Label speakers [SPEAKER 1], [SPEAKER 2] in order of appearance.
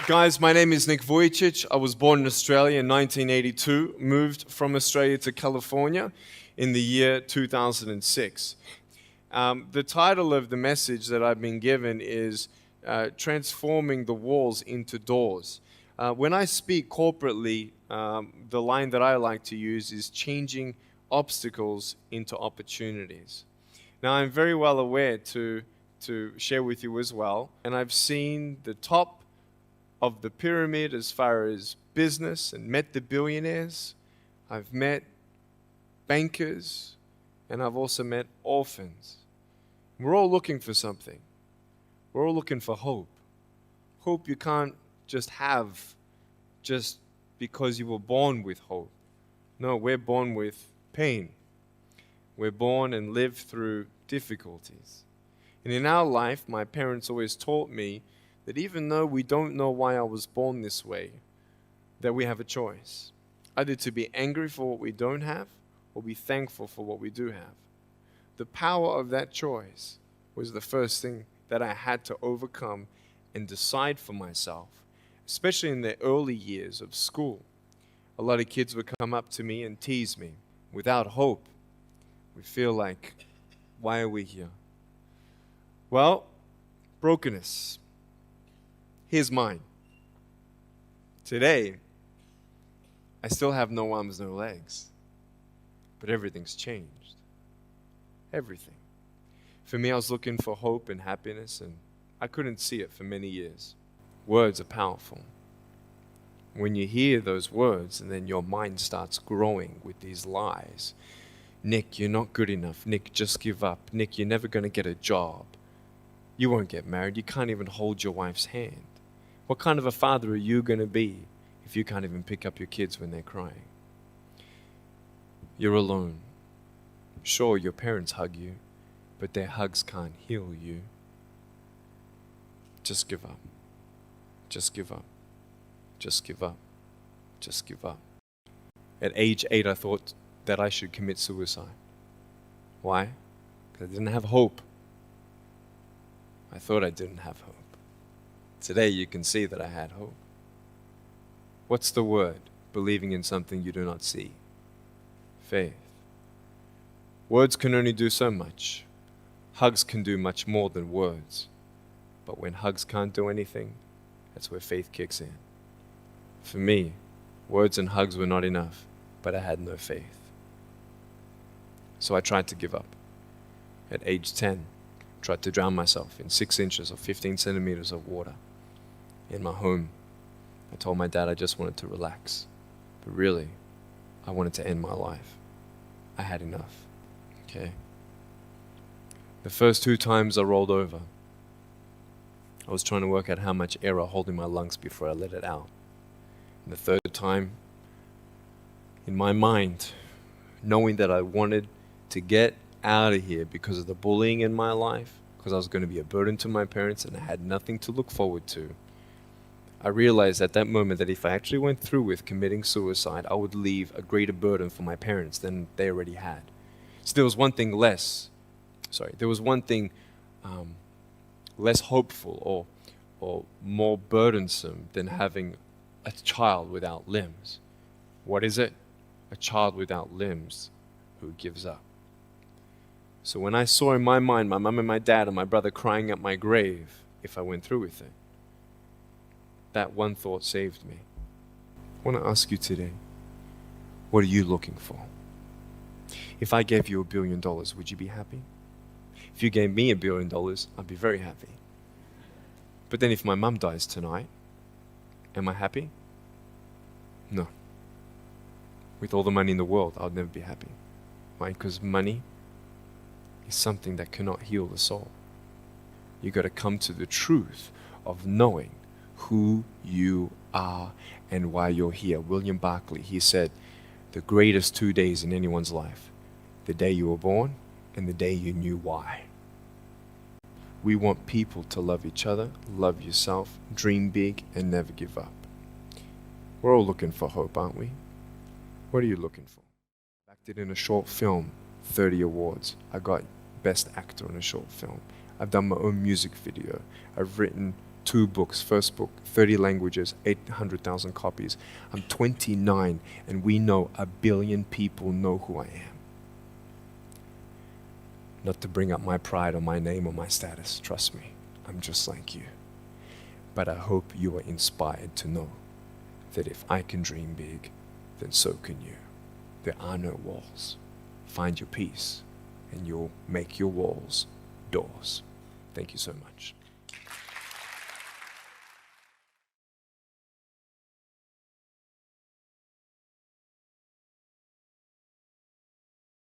[SPEAKER 1] Guys, my name is Nick Vujicic. I was born in Australia in 1982, moved from Australia to California in the year 2006. The title of the message that I've been given is Transforming the Walls into Doors. When I speak corporately, the line that I like to use is changing obstacles into opportunities. Now, I'm very well aware to share with you as well, and I've seen the top of the pyramid as far as business and met the billionaires. I've met bankers, and I've also met orphans. We're all looking for something. We're all looking for hope. Hope you can't just have just because you were born with hope. No, we're born with pain. We're born and live through difficulties. And in our life, my parents always taught me that even though we don't know why I was born this way, that we have a choice. Either to be angry for what we don't have, or be thankful for what we do have. The power of that choice was the first thing that I had to overcome and decide for myself, especially in the early years of school. A lot of kids would come up to me and tease me. Without hope, we feel like, why are we here? Well, brokenness. Here's mine. Today, I still have no arms, no legs, but everything's changed. Everything. For me, I was looking for hope and happiness, and I couldn't see it for many years. Words are powerful. When you hear those words, and then your mind starts growing with these lies. Nick, you're not good enough. Nick, just give up. Nick, you're never going to get a job. You won't get married. You can't even hold your wife's hand. What kind of a father are you going to be if you can't even pick up your kids when they're crying? You're alone. Sure, your parents hug you, but their hugs can't heal you. Just give up. Just give up. Just give up. Just give up. At age 8, I thought that I should commit suicide. Why? Because I didn't have hope. I thought I didn't have hope. Today you can see that I had hope. What's the word? Believing in something you do not see. Faith. Words can only do so much. Hugs can do much more than words. But when hugs can't do anything, that's where faith kicks in. For me, words and hugs were not enough, but I had no faith. So I tried to give up. At age 10, tried to drown myself in 6 inches or 15 centimeters of water. In my home, I told my dad I just wanted to relax. But really, I wanted to end my life. I had enough. Okay? The first 2 times I rolled over, I was trying to work out how much air I hold in my lungs before I let it out. And the third time, in my mind, knowing that I wanted to get out of here because of the bullying in my life, because I was going to be a burden to my parents and I had nothing to look forward to, I realized at that moment that if I actually went through with committing suicide, I would leave a greater burden for my parents than they already had. So there was one thing less hopeful or more burdensome than having a child without limbs. What is it? A child without limbs who gives up. So when I saw in my mind my mom and my dad and my brother crying at my grave if I went through with it, that one thought saved me. I want to ask you today, what are you looking for? If I gave you $1 billion, would you be happy? If you gave me $1 billion, I'd be very happy. But then if my mum dies tonight, am I happy? No. With all the money in the world, I'll never be happy. Why? Because money is something that cannot heal the soul. You got to come to the truth of knowing who you are and why you're here. William Barclay, he said, the greatest 2 days in anyone's life, the day you were born and the day you knew why. We want people to love each other, love yourself, dream big, and never give up. We're all looking for hope, aren't we? What are you looking for? I acted in a short film, 30 awards. I got Best Actor in a Short Film. I've done my own music video. I've written 2 books, first book, 30 languages, 800,000 copies. I'm 29, and we know 1 billion people know who I am. Not to bring up my pride or my name or my status, trust me, I'm just like you. But I hope you are inspired to know that if I can dream big, then so can you. There are no walls. Find your peace, and you'll make your walls doors. Thank you so much.